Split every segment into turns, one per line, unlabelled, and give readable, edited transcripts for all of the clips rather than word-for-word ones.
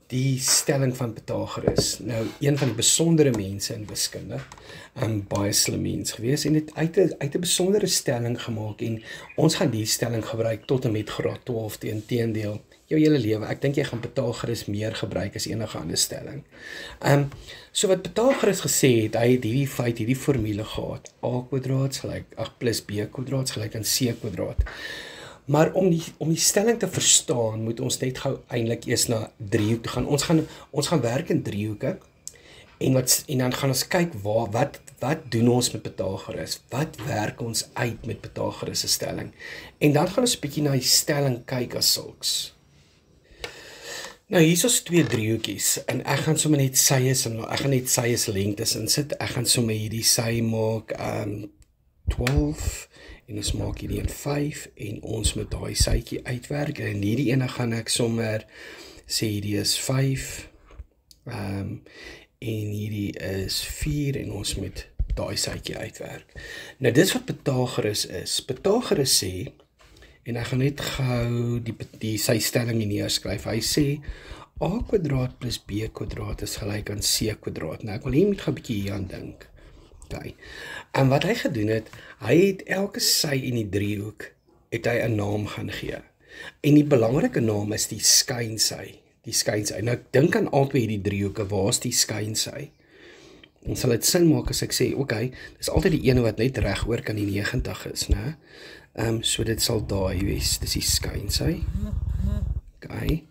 die stelling van Pythagoras. Nou, een van die besondere mense in wiskunde, baie slim mens gewees, en het uit 'n besondere stelling gemaak, en ons gaan die stelling gebruik tot en met graad 12, teendeel, jou hele lewe. Ek dink jy gaan Pythagoras meer gebruik as enige ander stelling. So wat Pythagoras gesê het, hy het hierdie feit, hierdie formule gehad, a² plus b² gelyk aan c². Maar om die stelling te verstaan, moet ons net gou eintlik eers na driehoek toe gaan. Ons gaan werk in driehoeke, en dan gaan ons kyk wat doen ons met Pythagoras? Wat werk ons uit met Pythagoras se stelling? En dan gaan ons 'n bietjie na die stelling kyk as sulks. Nou hier is 2 driehoekies, en ek gaan sommer net sy is lengtes insit. Ek gaan sommer hierdie sy maak 12, en ons maak hierdie in 5, en ons moet daai sytjie uitwerk, en hierdie ene gaan ek sommer sê hierdie is 5, en hierdie is 4, en ons moet daai sytjie uitwerk. Nou dis wat Pythagoras is. Pythagoras sê, en ek gaan net gou sy stelling hier neerskryf. Hy sê a² plus b² is gelyk aan c². Nou ek wil hier met gaan 'n bietjie hier aan dink. Okay. En wat hy gedoen het, hy het elke sy in die driehoek het hy 'n naam gaan gee. En die belangrike naam is die skynsy. Die skynsy. Nou ek dink aan albei hierdie driehoeke, waar is die skynsy? Ons sal dit sin maak as ek sê, okay, dis altyd die ene wat net reg oor kan die 90 is, né? So dit sal daai wees, dis die skynsy. Okay.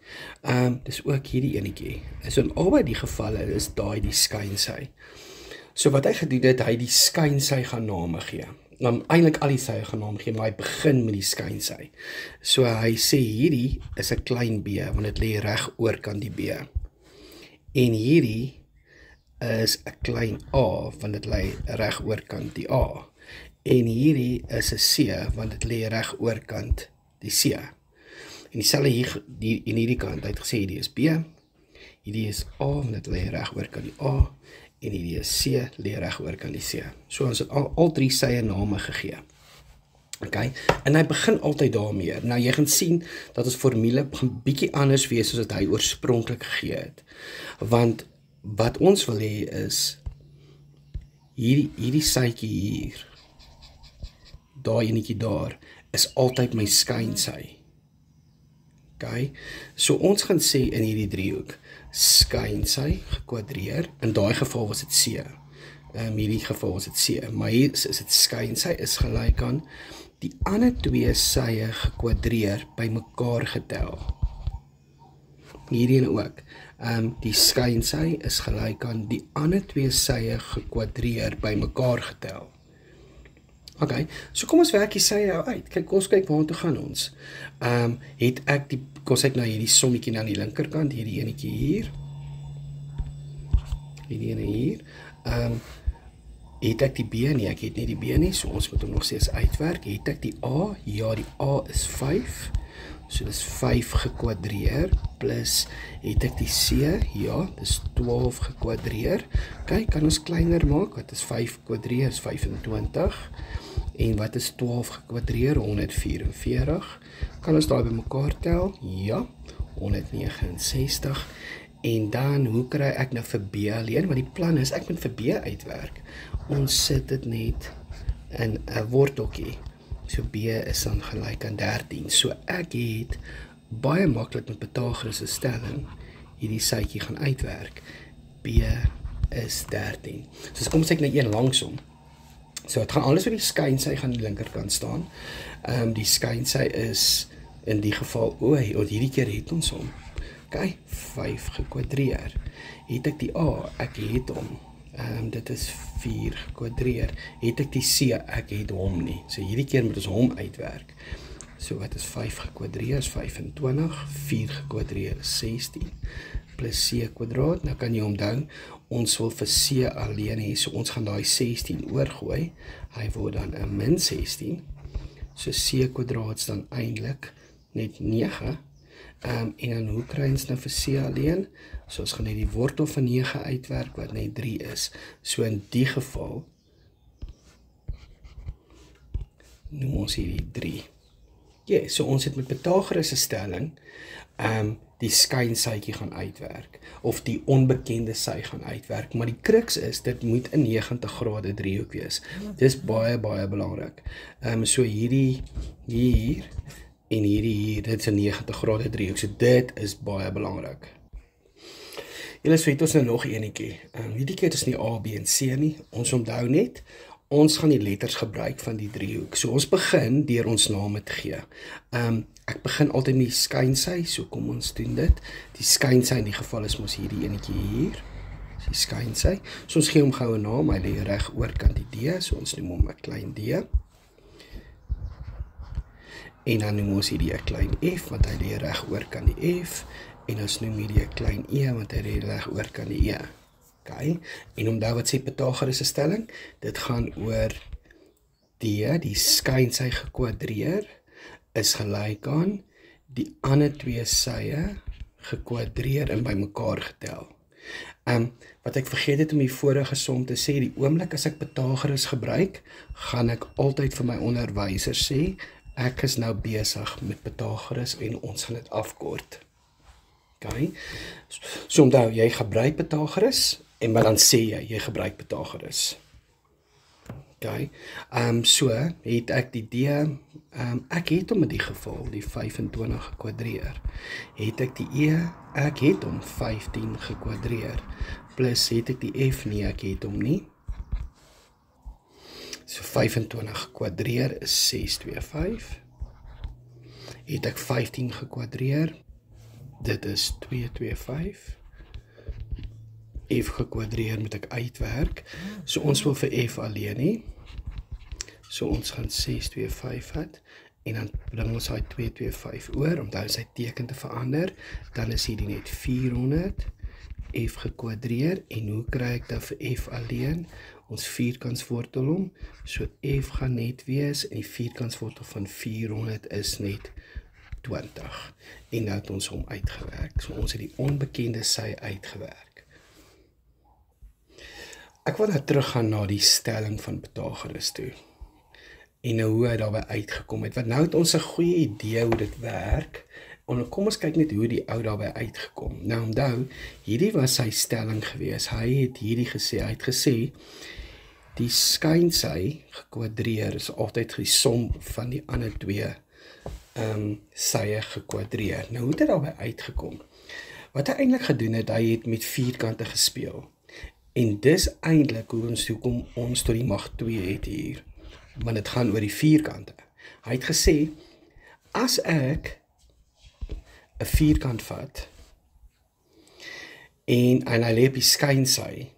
Dis ook hierdie enetjie. So in albei die gevalle is daai die skynsy. So wat hy gedoen het, hy die skynsy gaan name gee. Dan eintlik al die sy gaan name gee, maar hy begin met die skynsy. So hy sê hierdie is 'n klein b, want dit lê reg oor kan die b. En hierdie is 'n klein a, want dit lê reg oor kant die a. En hierdie is 'n c, want dit lê reg oor kant die c. En dieselfde hier in hierdie kant, hy het gesê hierdie is b, hierdie is a, want dit lê reg oor kant die a, en hierdie is c, lê reg oor kant die c. So ons het al 3 sye name gegee. Okay, en hy begin altyd daarmee. Nou jy gaan sien dat ons formule gaan bietjie anders wees as wat hy oorspronklik gegee het. Want wat ons wil hê is hierdie sytjie hier, daai enetjie daar, is altyd my skynsy. Okay, so ons gaan sê in hierdie driehoek, skynsy gekwadreer, in daai geval was dit c, hierdie geval was dit c, maar hier is dit skynsy is gelyk aan die ander 2 sye gekwadreer by mekaar getel. Hierdie en ook, die skynsy is gelyk aan die ander 2 sye gekwadreer by mekaar getel. Okay, so kom ons werk die sye uit. Kyk, ons kyk waartoe gaan ons. Het ek kom ons kyk na hierdie sommetjie aan die linkerkant, hierdie enetjie hier. Hierdie ene hier. Het ek die b nie, ek het nie die b nie, so ons moet hom nog steeds uitwerk. Het ek die a? Ja, die a is 5. So dis 5 gekwadreer, plus het ek die c? Ja, dis 12 gekwadreer. Kyk, kan ons kleiner maak, wat is 5 gekwadreer, is 25. En wat is 12 gekwadreer? 144. Kan ons daai bymekaar tel? Ja, 169. En dan, hoe kry ek nou vir b alleen? Want die plan is, ek moet vir b uitwerk. Ons sit dit net in 'n worteltjie. So b is dan gelyk aan 13. So ek het baie maklik met Pythagoras se stelling hierdie sytjie gaan uitwerk. B is 13. So kom ons kyk na een langsom. So het gaan alles oor die skynsy gaan aan die linkerkant staan. Die skynsy is in die geval, hierdie keer het ons hom. Okay, 5 gekwadreer. Het ek die a? Ek het hom. Dit is 4 gekwadreer. Het ek die c? Ek het hom nie. So hierdie keer moet ons hom uitwerk. So wat is 5 gekwadreer? Is 25. 4 gekwadreer is 16. Plus c kwadraat. Nou kan jy onthou, ons wil vir c alleen hê, so ons gaan daai 16 oorgooi. Hy word dan 'n min 16. So c kwadraat is dan eintlik net 9. En dan hoe kry ons nou vir c alleen? So ons gaan net die wortel van 9 uitwerk, wat net 3 is. So in die geval, noem ons hierdie 3. Ja, so ons het met Pythagoras se stelling die skynsytjie gaan uitwerk of die onbekende sy gaan uitwerk, maar die crux is dit moet 'n 90 grade driehoek wees. Dis baie belangrik. So hierdie hier en hierdie hier, dit is 'n 90 grade driehoek. So dit is baie belangrik. Julle weet ons nou nog enetjie. Hierdie keer is nie A, B en C nie. Ons onthou net, ons gaan die letters gebruik van die driehoek. So ons begin deur ons name te gee. Ek begin altyd met die skynsy, so kom ons doen dit. Die skynsy in die geval is mos hierdie enetjie hier. Dis die skynsy. So ons gee hom gou 'n naam, hy lê reg oorkant die D, so ons noem hom 'n klein D. En dan noem ons hierdie 'n klein F, want hy lê reg oorkant die F. En ons noem hierdie 'n klein E, want hy lê reg oorkant die E. Okay. En onthou wat sê Pythagoras se stelling? Dit gaan oor D, die skynsy gekwadreer, is gelyk aan die ander twee sye gekwadreer en bymekaar getel. Wat ek vergeet het om die vorige som te sê, die oomblik as ek Pythagoras gebruik, gaan ek altyd vir my onderwyser sê, ek is nou besig met Pythagoras en ons gaan dit afkort. Okay. So onthou, jy gebruik Pythagoras, en maar dan sê jy gebruik Pythagoras. Okay. So het ek die D, ek het hom in die geval, die 25 gekwadreer. Het ek die E, ek het hom 15 gekwadreer. Plus het ek die F nie, ek het hom nie. So 25 gekwadreer is 625. Het ek 15 gekwadreer, dit is 225. F gekwadreer moet ek uitwerk. So ons wil vir F alleen nie. So ons gaan 625 het. En dan bring ons hy 225 oor, om daar sy teken te verander. Dan is hierdie net 400. F gekwadreer. En hoe kry ek dan vir F alleen? Ons vierkantswortel hom. So F gaan net wees. En die vierkantswortel van 400 is net 20. En nou het ons hom uitgewerk. So ons het die onbekende sy uitgewerk. Ek wil nou teruggaan na die stelling van Pythagoras toe. En nou hoe hy daarby uitgekom het. Want nou het ons 'n goeie idee hoe dit werk. En kom ons kyk net hoe die ou daarby uitgekom. Nou onthou, hierdie was sy stelling gewees. Hy het hierdie gesê, hy het gesê, die skynsy gekwadreer is altyd die som van die ander twee sye gekwadreer. Nou hoe het hy daarby uitgekom? Wat hy eintlik gedoen het, hy het met vierkante gespeel. En dis eintlik hoekom ons tot die mag 2 het hier. Want dit gaan oor die vierkante. Hy het gesê, as ek 'n vierkant vat, en hy lê op die skynsy,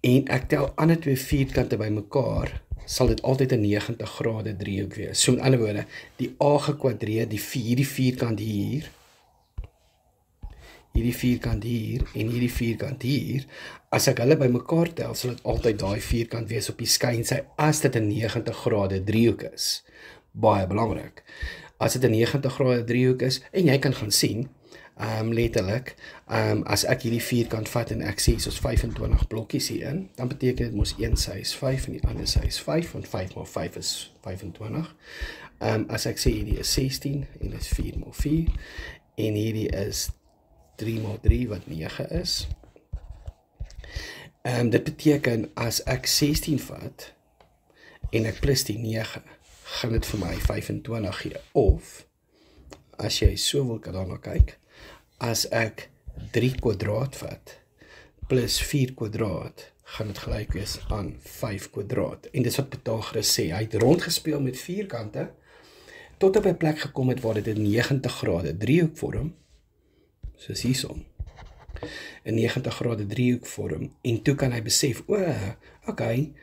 en ek tel ander twee vierkante bymekaar, sal dit altyd 'n 90 grade driehoek wees. So met ander woorde, die A gekwadreer, hierdie vierkant hier, hierdie vierkant hier en hierdie vierkant hier, as ek hulle bymekaar tel, sal dit altyd daai vierkant wees op die skynsy, as dit 'n 90 grade driehoek is. Baie belangrik. As dit 'n 90 grade driehoek is, en jy kan gaan sien, letterlik, as ek hierdie vierkant vat en ek sê soos 25 blokkies hierin, dan beteken dit mos een sy is 5 en die ander sy is 5, want 5 maal 5 is 25. As ek sê hierdie is 16 en dit is 4 maal 4 en hierdie is 3 maal 3 wat 9 is. Dit beteken as ek 16 vat en ek plus die 9, gaan dit vir my 25 gee. Of as jy so wil daarna kyk, as ek 3 kwadraat vat plus 4 kwadraat, gaan dit gelyk wees aan 5 kwadraat. En dis wat Pythagoras sê, hy het rondgespeel met vierkante, tot op 'n plek gekom het waar dit 'n 90 grade driehoek vorm, soos hiersom, 'n 90 grade driehoek vorm, en toe kan hy besef, okay,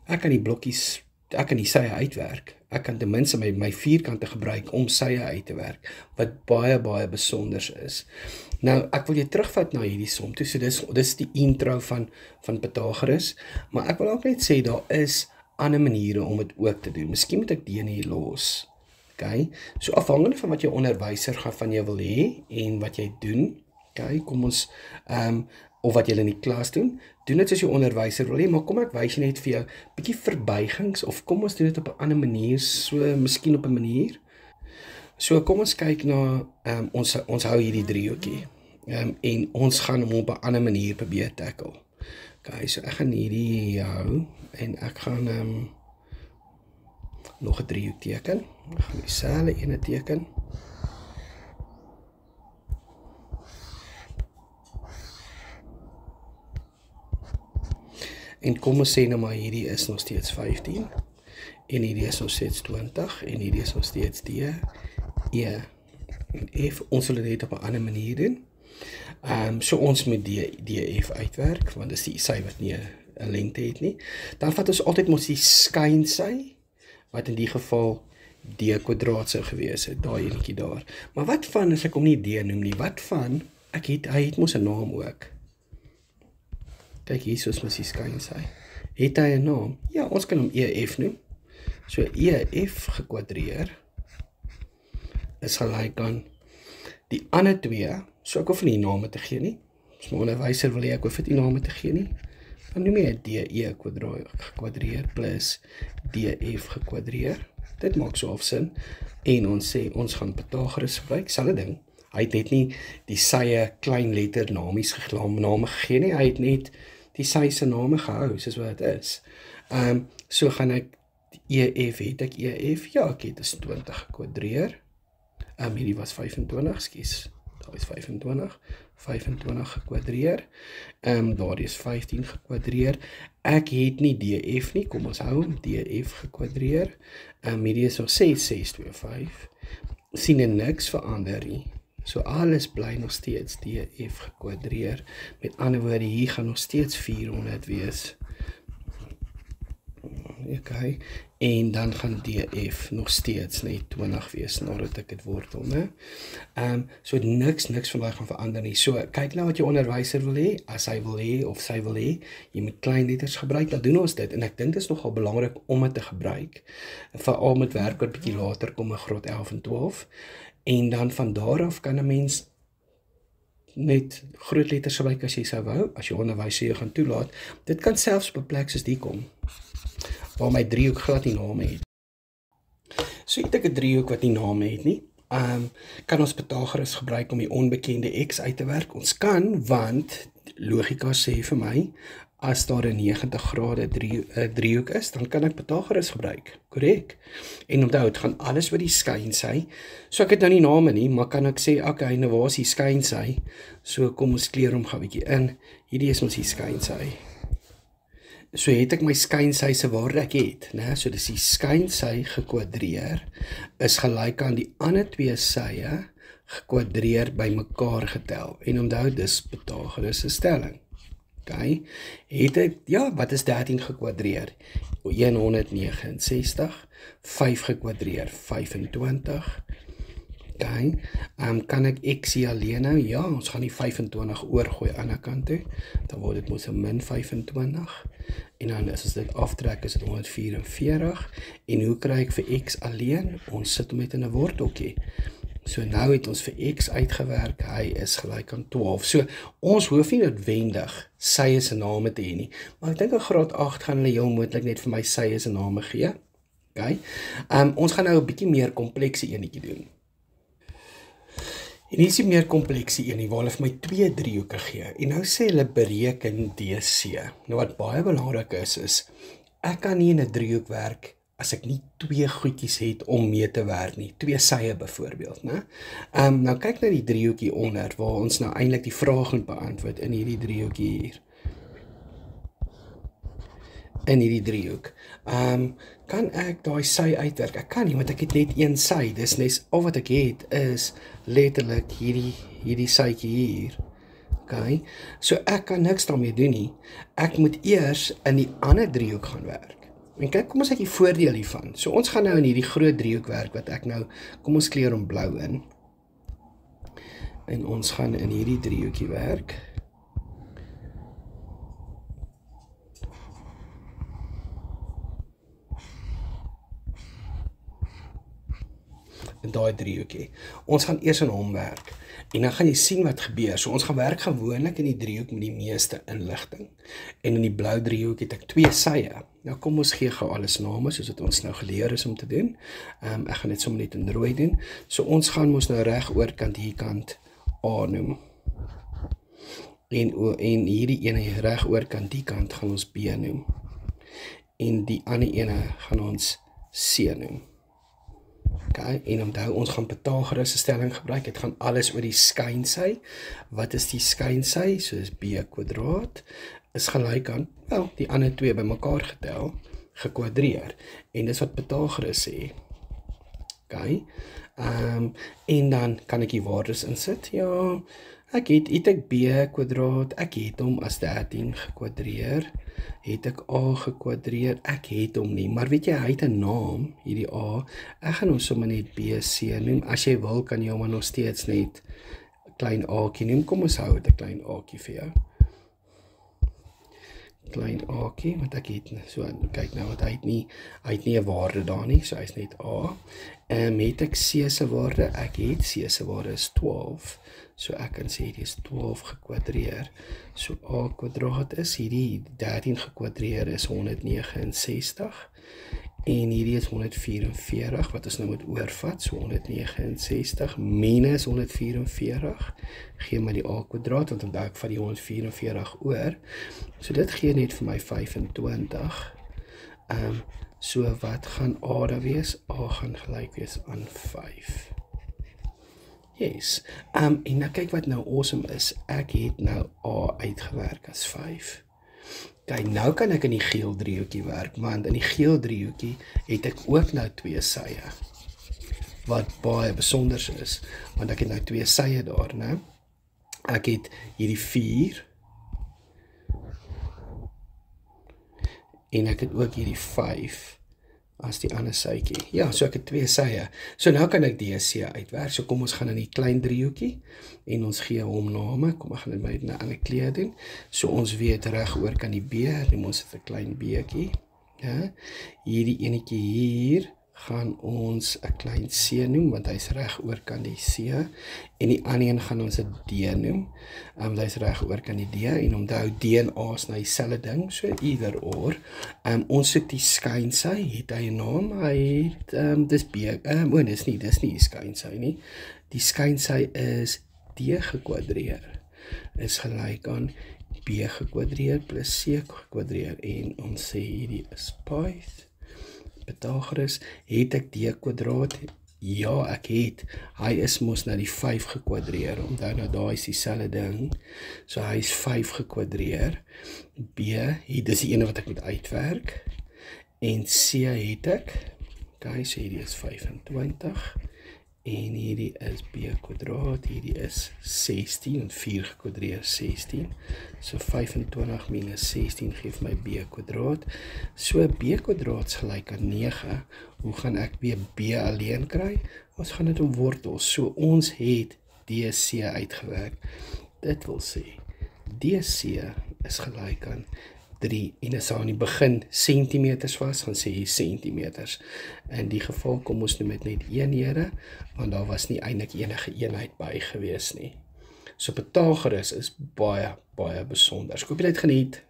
ek kan die blokkies, ek kan die sye uitwerk, ek kan ten minste my vierkante gebruik om sye uit te werk, wat baie besonders is. Nou, ek wil jy terugvat na hierdie som toe, so dis die intro van Pythagoras, maar ek wil ook net sê, daar is ander maniere om dit ook te doen. Miskien moet ek die hier los. Okay? So afhangende van wat jou onderwyser gaan van jou wil hê, en wat jy doen, okay, kom ons, of wat julle in die klas doen dit soos jou onderwyser wil hê, maar kom ek wys net vir jou 'n bietjie verbuigings, of kom ons doen dit op 'n ander manier, so miskien op 'n manier. So kom ons kyk na, ons hou hierdie driehoekie, en ons gaan hom op 'n ander manier probeer tackle. Okay, so ek gaan hierdie hou, en ek gaan nog 'n driehoek teken, ek gaan dieselfde ene teken, en kom ons sê nou maar hierdie is nog steeds 15, en hierdie is nog steeds 20, en hierdie is nog steeds D, E, en F. Ons wil dit op 'n ander manier doen. So ons moet DF uitwerk, want dis die sy wat nie 'n lengte het nie. Dan vat ons altyd mos die skynsy, wat in die geval D kwadraat sou gewees het, daai enetjie daar. Maar wat van as ek hom nie D noem nie? Wat van hy het mos 'n naam ook. Kyk hier, soos mos die skynsy. Het hy 'n naam? Ja, ons kan hom EF noem. So EF gekwadreer is gelyk aan die ander twee. So ek hoef nie name te gee nie. As my onderwyser wil hê ek hoef dit nie name te gee nie. Dan noem jy DE gekwadreer plus DF gekwadreer. Dit maak so of sin. En ons sê ons gaan Pythagoras gebruik, selfde ding. Hy het net nie die sye klein letter name gegee nie. Hy het net die sy se name gehou, soos wat dit is. So gaan ek EF, het ek EF? Ja, ek het dus 20 gekwadreer. Hierdie was 25, skus. Daar is 25 gekwadreer. Daar is 15 gekwadreer. Ek het nie DF nie, kom ons hou hom, DF gekwadreer. Hierdie is nog 625. Sien en niks verander nie. So alles bly nog steeds DF gekwadreer. Met ander woorde, hier gaan nog steeds 400 wees. Okay. En dan gaan DF nog steeds net 20 wees, nadat ek dit wortel, né? So niks van daai gaan verander nie. So kyk nou wat jou onderwyser wil hê, as hy wil hê of sy wil hê, jy moet klein letters gebruik, dan doen ons dit. En ek dink dit is nogal belangrik om dit te gebruik. Veral met werk wat bietjie later kom in graad 11 en 12. En dan van daar af kan 'n mens net groot letters gebruik as jy sou wou, as jou onderwyser jou gaan toelaat. Dit kan selfs op 'n plek soos die kom, waar my driehoek glad nie name het. So het ek 'n driehoek wat nie name het nie. Kan ons Pythagoras gebruik om die onbekende x uit te werk? Ons kan, want logika sê vir my, as daar 'n 90 grade driehoek is, dan kan ek Pythagoras gebruik. Korrek. En onthou, dit gaan alles oor die skynsy. So ek het nou nie name nie, maar kan ek sê, okay, nou waar is die skynsy? So kom ons kleur hom gou bietjie in. Hierdie is ons die skynsy. So het ek my skynsy se waarde ek het, né? So dis die skynsy gekwadreer is gelyk aan die ander twee sye gekwadreer by mekaar getel. En onthou, dis Pythagoras se stelling. Okay. Het ek, ja, wat is 13 gekwadreer? 169, 5 gekwadreer, 25. Okay. Kan ek x hier alleen nou? Ja, ons gaan die 25 oorgooi aan die ander kant toe. Dan word dit mos 'n min 25. En dan as ons dit aftrek, is dit 144. En hoe kry ek vir x alleen? Ons sit hom met in 'n worteltjie. So nou het ons vir x uitgewerk, hy is gelyk aan 12. So ons hoef nie noodwendig sy se name te hê nie, maar ek dink in graad 8 gaan hulle heel moontlik net vir my sy se name gee. Okay. Ons gaan nou 'n bietjie meer komplekse enetjie doen. En hier is die meer komplekse een, waar hulle vir my 2 driehoeke gee. En nou sê hulle bereken DC. Nou wat baie belangrik is ek kan nie in 'n driehoek werk as ek nie 2 goedjies het om mee te werk nie. 2 sye byvoorbeeld, né? Nou kyk na die driehoekie onder, waar ons nou eintlik die vraag moet beantwoord in hierdie driehoekie hier. In hierdie driehoek. Kan ek daai sy uitwerk? Ek kan nie, want ek het net een sy. Dis net al wat ek het is letterlik hierdie sytjie hier. Okay. So ek kan niks daarmee doen nie. Ek moet eers in die ander driehoek gaan werk. En kyk, kom ons kyk die voordeel hiervan. So ons gaan nou in hierdie groot driehoek werk wat ek nou, kom ons kleur hom blou in. En ons gaan in hierdie driehoekie werk. in daai driehoekie. Ons gaan eers aan hom werk. En dan gaan jy sien wat gebeur. So ons gaan werk gewoonlik in die driehoek met die meeste inligting. En in die blou driehoek het ek 2 sye. Nou kom ons gee gou alles name, soos wat ons nou geleer is om te doen. Ek gaan dit sommer net in rooi doen. So ons gaan mos nou reg oorkant hierkant A noem. En hierdie ene reg oorkant die kant gaan ons B noem. En die ander ene gaan ons C noem. Okay, en onthou, ons gaan Pythagoras se stelling gebruik. Dit gaan alles oor die skynsy. Wat is die skynsy? Soos b² is gelyk aan, wel, die ander 2 bymekaar getel, gekwadreer. En dis wat Pythagoras sê. Okay, en dan kan ek die waardes insit. Ja, ek het b², ek het hom as 13 gekwadreer. Het ek A gekwadreer? Ek het hom nie, maar weet jy, hy het 'n naam, hierdie A. Ek gaan hom sommer net BC noem. As jy wil, kan jy hom nog steeds net klein A'tjie noem. Kom ons hou dit 'n klein A'tjie vir jou. Klein A'tjie, want ek het so, kyk nou, want hy het nie 'n waarde daar nie, so hy's net A. Het ek C se waarde? Ek het C se waarde is 12. So ek kan sê hierdie is 12 gekwadreer. So A² is hierdie 13 gekwadreer is 169. En hierdie is 144 wat ons nou moet oorvat. So 169 minus 144. Gee my die A², want onthou ek vat die 144 oor. So dit gee net vir my 25. So wat gaan A daar wees? A gaan gelyk wees aan 5. Yes, en nou kyk wat nou awesome is, ek het nou A uitgewerk as 5. Kyk, nou kan ek in die geel driehoekie werk, want in die geel driehoekie het ek ook nou 2 sye, wat baie besonders is, want ek het nou 2 sye daar, né? Ek het hierdie 4, en ek het ook hierdie 5, as die ander sytjie. Ja, so ek het 2 sye. So nou kan ek DC uitwerk. So kom ons gaan in die klein driehoekie en ons gee hom name. Kom ek gaan dit met 'n ander kleur doen. So ons weet reg oor kan die B, noem ons dit 'n klein B'tjie. Ja. Hierdie enetjie hier gaan ons 'n klein C noem, want hy's reg oor kan die C. En die ander een gaan ons 'n D noem. Hy's reg oor kan die D. En onthou, D en A is nou dieselfde ding, so either or. Ons soek die skynsy, het hy 'n naam? Hy het, dis B, dis nie die skynsy nie. Die skynsy is D gekwadreer. Is gelyk aan B gekwadreer plus C gekwadreer. En ons sê hierdie is Pythagoras, het ek D²? Ja, ek het. Hy is mos nou die 5 gekwadreer. Onthou nou, daar is dieselfde ding. So hy is 5 gekwadreer. B, hier dis die ene wat ek moet uitwerk. En C het ek. Okay, so hierdie is 25. En hierdie is B², hierdie is 16, en 4 gekwadreer 16. So 25 minus 16 geef my B². So B² is gelyk aan 9. Hoe gaan ek weer B alleen kry? Ons gaan dit om wortels. So ons het DC uitgewerk. Dit wil sê, DC is gelyk aan 3, en as aan die begin centimeters was, gaan sê jy centimeters. In die geval kom ons nou met net eenhede, want daar was nie eintlik enige eenheid by gewees nie. So Pythagoras is baie, baie besonder. Ek hoop jy het geniet.